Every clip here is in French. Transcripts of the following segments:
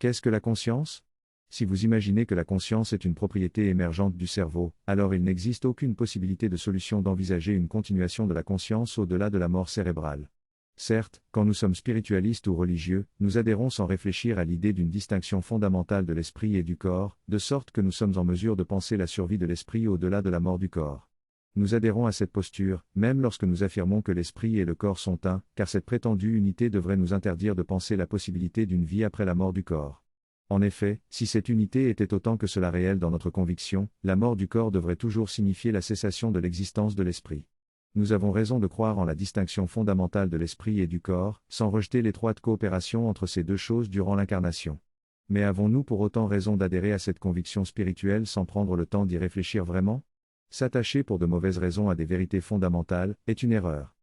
Qu'est-ce que la conscience? Si vous imaginez que la conscience est une propriété émergente du cerveau, alors il n'existe aucune possibilité de solution d'envisager une continuation de la conscience au-delà de la mort cérébrale. Certes, quand nous sommes spiritualistes ou religieux, nous adhérons sans réfléchir à l'idée d'une distinction fondamentale de l'esprit et du corps, de sorte que nous sommes en mesure de penser la survie de l'esprit au-delà de la mort du corps. Nous adhérons à cette posture, même lorsque nous affirmons que l'esprit et le corps sont un, car cette prétendue unité devrait nous interdire de penser la possibilité d'une vie après la mort du corps. En effet, si cette unité était autant que cela réelle dans notre conviction, la mort du corps devrait toujours signifier la cessation de l'existence de l'esprit. Nous avons raison de croire en la distinction fondamentale de l'esprit et du corps, sans rejeter l'étroite coopération entre ces deux choses durant l'incarnation. Mais avons-nous pour autant raison d'adhérer à cette conviction spirituelle sans prendre le temps d'y réfléchir vraiment? S'attacher pour de mauvaises raisons à des vérités fondamentales est une erreur.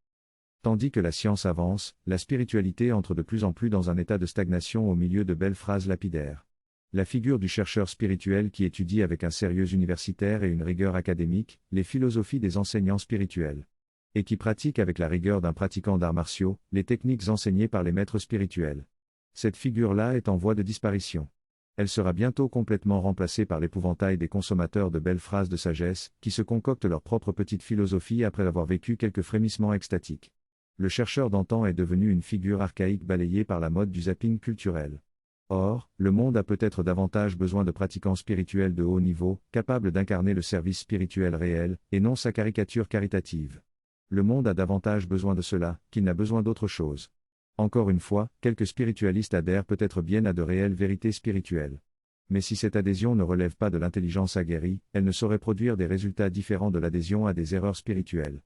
Tandis que la science avance, la spiritualité entre de plus en plus dans un état de stagnation au milieu de belles phrases lapidaires. La figure du chercheur spirituel qui étudie avec un sérieux universitaire et une rigueur académique, les philosophies des enseignants spirituels. Et qui pratique avec la rigueur d'un pratiquant d'arts martiaux, les techniques enseignées par les maîtres spirituels. Cette figure-là est en voie de disparition. Elle sera bientôt complètement remplacée par l'épouvantail des consommateurs de belles phrases de sagesse, qui se concoctent leur propre petite philosophie après avoir vécu quelques frémissements extatiques. Le chercheur d'antan est devenu une figure archaïque balayée par la mode du zapping culturel. Or, le monde a peut-être davantage besoin de pratiquants spirituels de haut niveau, capables d'incarner le service spirituel réel, et non sa caricature caritative. Le monde a davantage besoin de cela, qu'il n'a besoin d'autre chose. Encore une fois, quelques spiritualistes adhèrent peut-être bien à de réelles vérités spirituelles. Mais si cette adhésion ne relève pas de l'intelligence aguerrie, elle ne saurait produire des résultats différents de l'adhésion à des erreurs spirituelles.